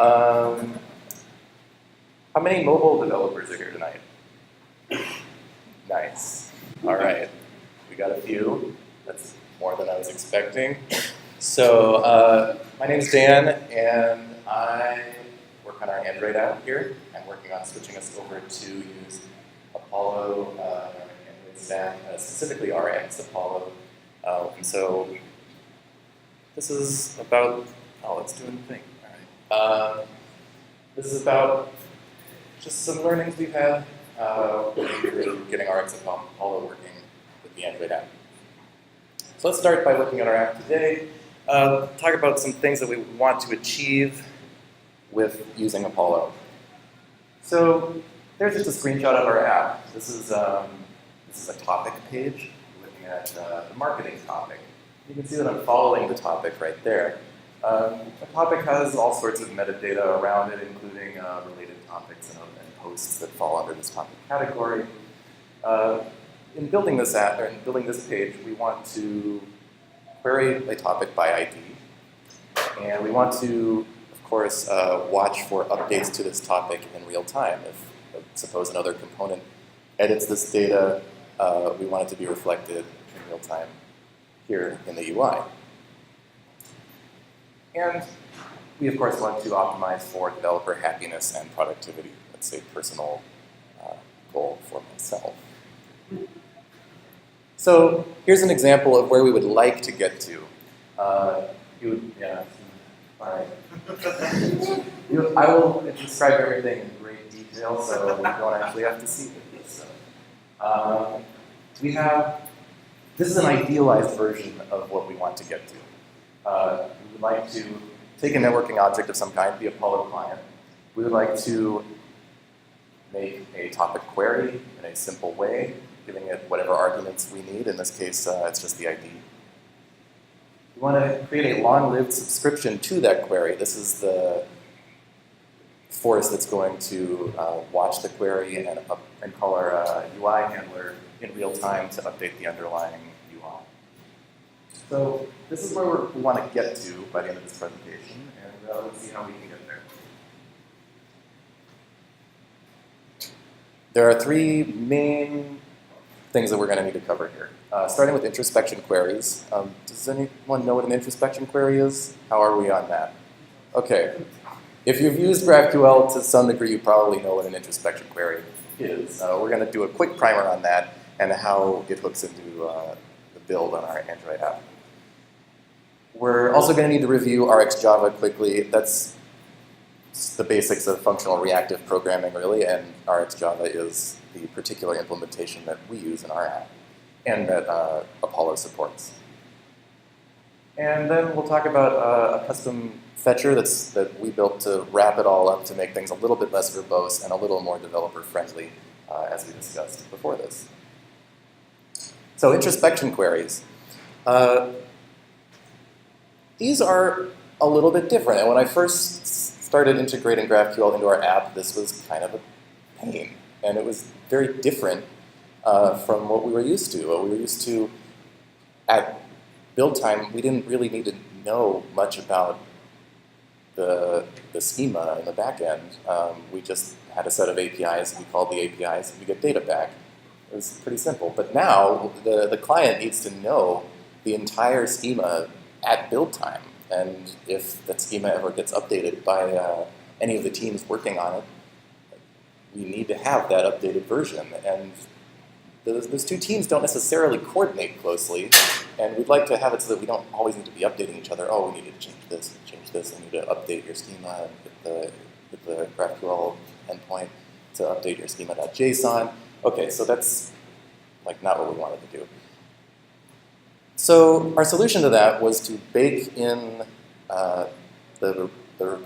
How many mobile developers are here tonight? Nice. All right. We got a few. That's more than I was expecting. So my name is Dan, and I work on our Android app here. I'm working on switching us over to use Apollo Android stack, specifically RxApollo. And so this is about, let's do a thing. All right. This is about just some learnings we've had getting RxApollo working with the Android app. So let's start by looking at our app today. Talk about some things that we want to achieve with using Apollo. So there's just a screenshot of our app. This is a topic page looking at the marketing topic. You can see that I'm following the topic right there. The topic has all sorts of metadata around it, including related topics and posts that fall under this topic category. In building this app, or in building this page, we want to query a topic by ID, and we want to, of course, watch for updates to this topic in real time. If suppose another component edits this data, we want it to be reflected in real time here in the UI. And we, of course, want to optimize for developer happiness and productivity. That's a personal goal for myself. So here's an example of where we would like to get to. All right. I will describe everything in great detail, so you don't actually have to see this. So, this is an idealized version of what we want to get to. We would like to take a networking object of some kind, the Apollo client. We would like to make a topic query in a simple way, giving it whatever arguments we need. In this case, it's just the ID. We want to create a long-lived subscription to that query. This is the force that's going to watch the query and call our UI handler in real time to update the underlying UI. So this is where we want to get to by the end of this presentation, and let's see how we can get there. There are three main things that we're going to need to cover here. Starting with introspection queries. Does anyone know what an introspection query is? How are we on that? Okay. If you've used GraphQL to some degree, you probably know what an introspection query is. We're going to do a quick primer on that and how it hooks into the build on our Android app. We're also going to need to review RxJava quickly. That's the basics of functional reactive programming, really, and RxJava is the particular implementation that we use in our app and that Apollo supports. And then we'll talk about a custom fetcher that we built to wrap it all up to make things a little bit less verbose and a little more developer-friendly, as we discussed before this. So introspection queries. These are a little bit different, and when I first started integrating GraphQL into our app, this was kind of a pain. And it was very different from what we were used to. What we were used to at build time, we didn't really need to know much about the schema in the back end. We just had a set of APIs, we called the APIs, and we get data back. It was pretty simple. But now, the client needs to know the entire schema at build time. And if that schema ever gets updated by any of the teams working on it, we need to have that updated version. And those two teams don't necessarily coordinate closely, and we'd like to have it so that we don't always need to be updating each other. Oh, we need to change this, I need to update your schema with the GraphQL endpoint to update your schema.json. Okay, so that's like not what we wanted to do. So our solution to that was to bake in the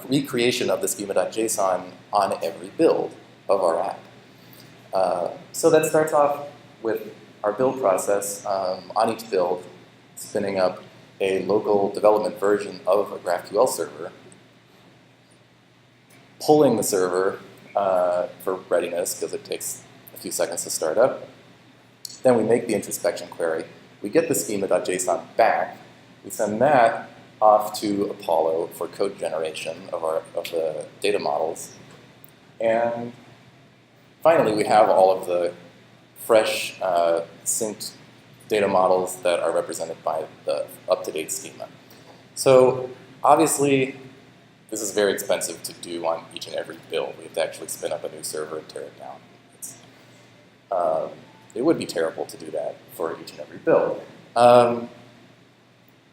recreation of the schema.json on every build of our app. So that starts off with our build process, on each build, spinning up a local development version of a GraphQL server, pulling the server for readiness, because it takes a few seconds to start up. Then we make the introspection query. We get the schema.json back. We send that off to Apollo for code generation of the data models. And finally, we have all of the fresh synced data models that are represented by the up-to-date schema. So obviously, this is very expensive to do on each and every build. We have to actually spin up a new server and tear it down. It would be terrible to do that for each and every build.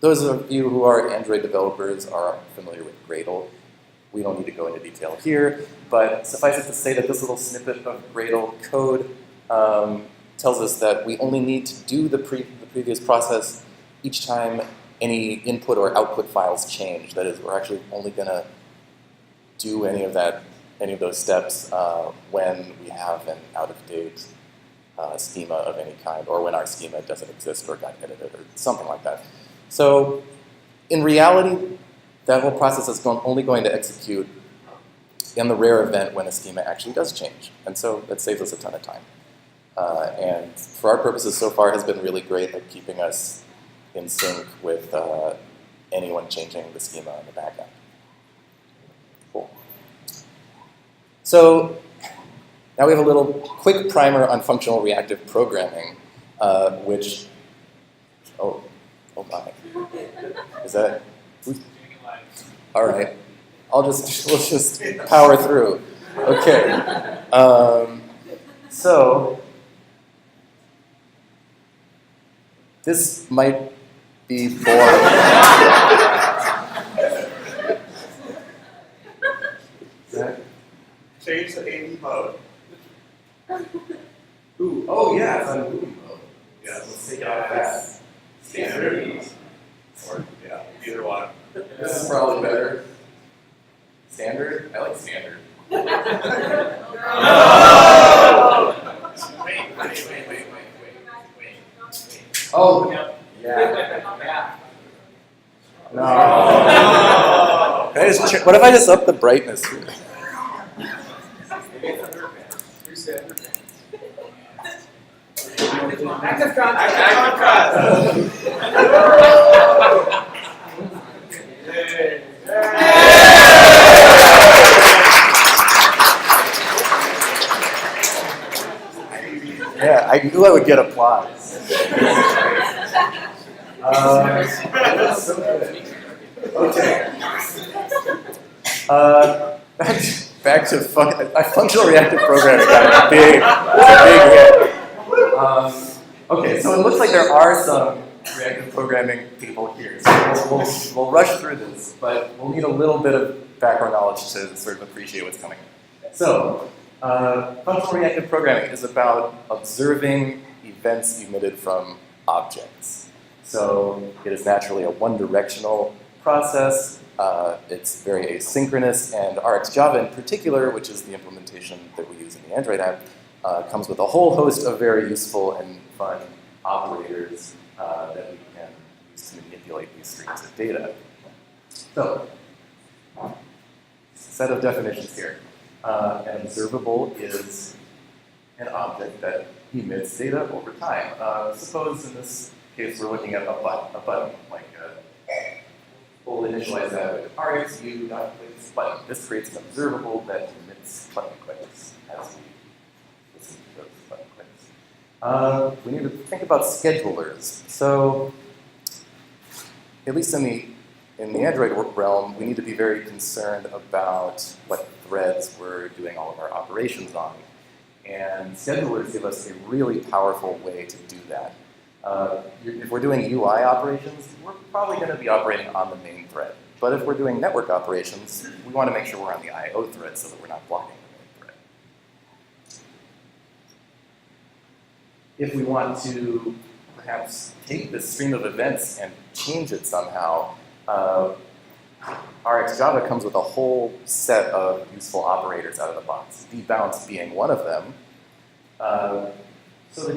Those of you who are Android developers are familiar with Gradle. We don't need to go into detail here, but suffice it to say that this little snippet of Gradle code tells us that we only need to do the previous process each time any input or output files change. That is, we're actually only going to do any of those steps when we have an out-of-date schema of any kind, or when our schema doesn't exist or got edited or something like that. So in reality, that whole process is only going to execute in the rare event when a schema actually does change. And so that saves us a ton of time. And for our purposes so far has been really great at keeping us in sync with anyone changing the schema in the back end. Cool. So now we have a little quick primer on functional reactive programming, which, oh my, is that? All right, let's just power through. Okay, so this might be boring. Change the AV mode. Ooh, oh yeah, it's on movie mode. Yeah, let's take it out of that. Standard. Or, yeah, either one. This is probably better. Standard? I like standard. No! Wait. Oh, yeah. No. Can I just what if I just up the brightness here? Active contrast. Yeah, I knew I would get applause. So good. Okay. Back to functional reactive programming. Got a big hit. Okay, so it looks like there are some reactive programming people here. So we'll rush through this, but we'll need a little bit of background knowledge to sort of appreciate what's coming. So, functional reactive programming is about observing events emitted from objects. So it is naturally a one-directional process. It's very asynchronous, and RxJava in particular, which is the implementation that we use in the Android app, comes with a whole host of very useful and fun operators that we can use to manipulate these streams of data. So, set of definitions here. An observable is an object that emits data over time. Suppose in this case we're looking at a button, like we'll initialize that with RxU.click this button. This creates an observable that emits button clicks as we listen to those button clicks. We need to think about schedulers. So, at least in the Android realm, we need to be very concerned about what threads we're doing all of our operations on. And schedulers give us a really powerful way to do that. If we're doing UI operations, we're probably going to be operating on the main thread. But if we're doing network operations, we want to make sure we're on the I/O thread so that we're not blocking the main thread. If we want to perhaps take this stream of events and change it somehow, RxJava comes with a whole set of useful operators out of the box, debounce being one of them. So the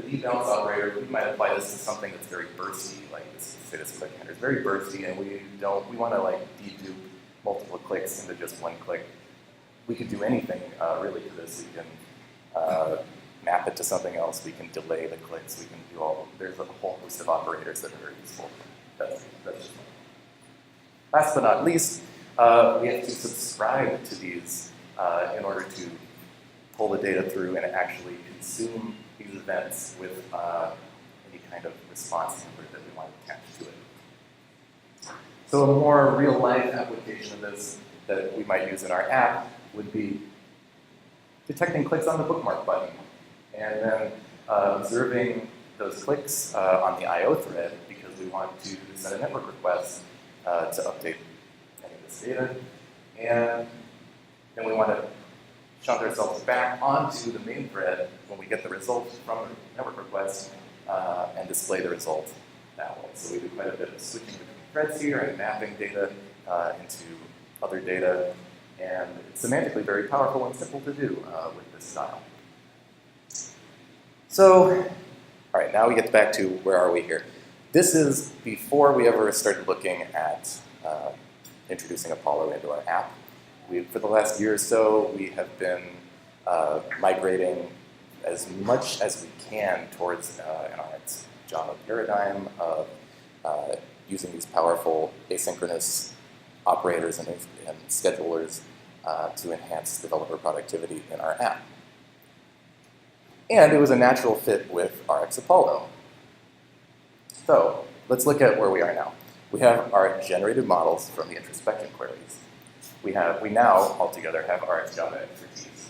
debounce operator, we might apply this to something that's very bursty, like this click handler. It's very bursty, and we want to like dedupe multiple clicks into just one click. We could do anything really to this. We can map it to something else. We can delay the clicks. We can do there's a whole host of operators that are very useful. That's just one. Last but not least, we have to subscribe to these in order to pull the data through and actually consume these events with any kind of response number that we want to attach to it. So a more real-life application of this that we might use in our app would be detecting clicks on the bookmark button and then observing those clicks on the I/O thread because we want to send a network request to update any of this data. And then we want to shunt ourselves back onto the main thread when we get the result from the network request and display the result that way. So we do quite a bit of switching between threads here and mapping data into other data. And it's semantically very powerful and simple to do with this style. So, all right, now we get back to where are we here. This is before we ever started looking at introducing Apollo into our app. For the last year or so, we have been migrating as much as we can towards an Rx Java paradigm of using these powerful asynchronous operators and schedulers to enhance developer productivity in our app. And it was a natural fit with RxApollo. So let's look at where we are now. We have our generated models from the introspection queries. We now altogether have RxJava expertise,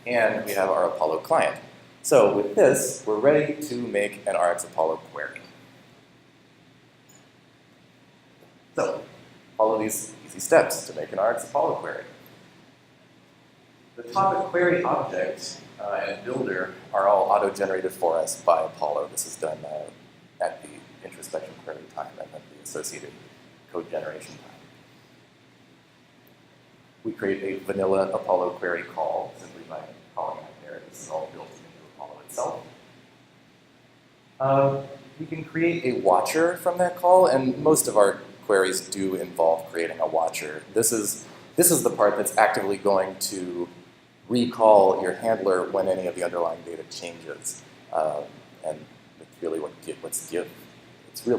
and we have our Apollo client. So with this, we're ready to make an RxApollo query. So follow these easy steps to make an RxApollo query. The topic query object and builder are all auto-generated for us by Apollo. This is done at the introspection query time and then the associated code generation time. We create a vanilla Apollo query call simply by calling out there. This is all built into Apollo itself. We can create a watcher from that call, and most of our queries do involve creating a watcher. This is the part that's actively going to recall your handler when any of the underlying data changes, and it's really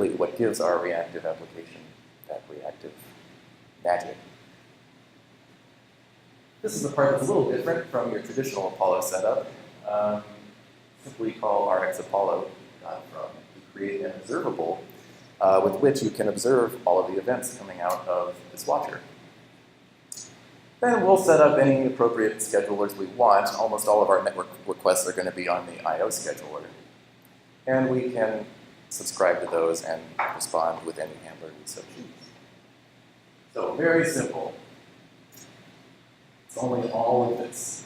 what gives our reactive application that reactive magic. This is the part that's a little different from your traditional Apollo setup. Simply call RxApollo from to create an observable with which you can observe all of the events coming out of this watcher. Then we'll set up any appropriate schedulers we want. Almost all of our network requests are going to be on the I/O scheduler. And we can subscribe to those and respond with any handler we so choose. So very simple. It's only all of this.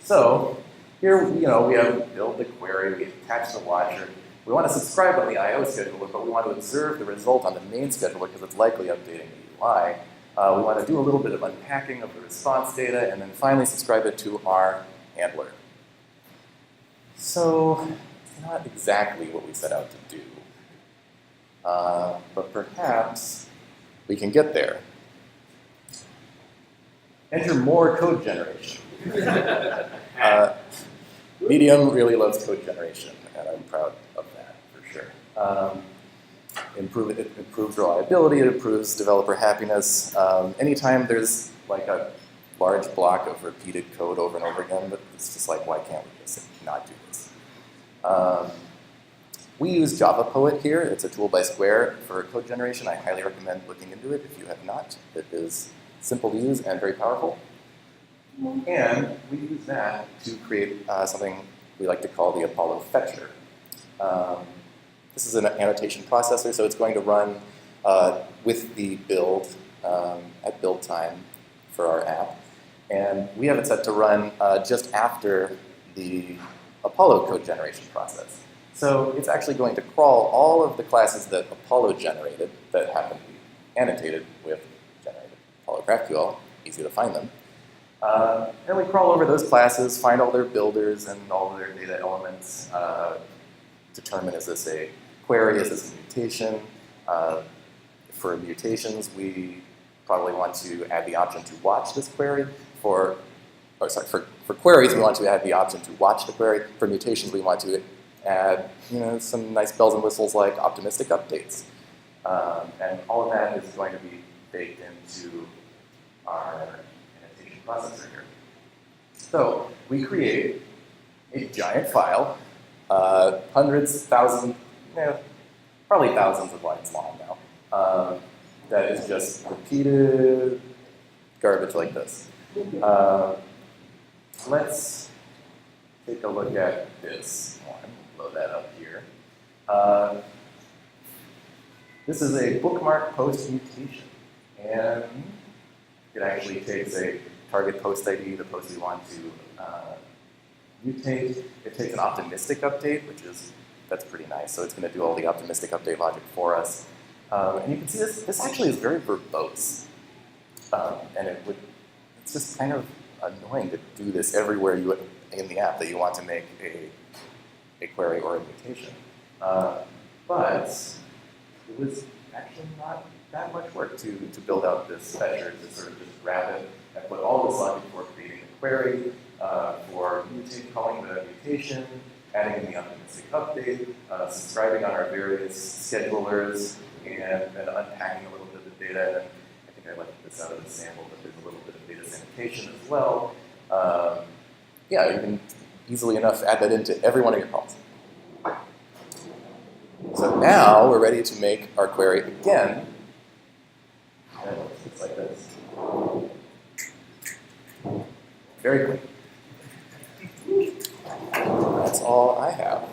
So here, we have build the query, we attach the watcher. We want to subscribe on the I/O scheduler, but we want to observe the result on the main scheduler because it's likely updating the UI. We want to do a little bit of unpacking of the response data, and then finally subscribe it to our handler. So it's not exactly what we set out to do, but perhaps we can get there. Enter more code generation. Medium really loves code generation, and I'm proud of that for sure. It improves reliability, it improves developer happiness. Anytime there's like a large block of repeated code over and over again, but it's just like, why can't we just not do this? We use Java Poet here. It's a tool by Square for code generation. I highly recommend looking into it if you have not. It is simple to use and very powerful. And we use that to create something we like to call the APOLLOFETCHER. This is an annotation processor, so it's going to run with the build at build time for our app. And we have it set to run just after the Apollo code generation process. So it's actually going to crawl all of the classes that Apollo generated that happen to be annotated with generated Apollo GraphQL, easy to find them. And we crawl over those classes, find all their builders and all of their data elements, determine is this a query, is this a mutation. For mutations, we probably want to add the option to watch this query. For queries, we want to add the option to watch the query. For mutations, we want to add some nice bells and whistles like optimistic updates. And all of that is going to be baked into our annotation processor here. So we create a giant file, hundreds, thousands, probably thousands of lines long now, that is just repeated garbage like this. Let's take a look at this one. Load that up here. This is a bookmark post mutation, and it actually takes a target post ID, the post we want to mutate. It takes an optimistic update, that's pretty nice. So it's going to do all the optimistic update logic for us. And you can see this actually is very verbose. And it's just kind of annoying to do this everywhere in the app that you want to make a query or a mutation. But it was actually not that much work to build out this fetcher, to sort of just grab it and put all this logic for creating a query, for calling the mutation, adding in the optimistic update, subscribing on our various schedulers, and then unpacking a little bit of the data. And I think I left this out of the sample, but there's a little bit of data sanitation as well. Yeah, you can easily enough add that into every one of your calls. So now we're ready to make our query again. And it looks like this. Very quick. That's all I have.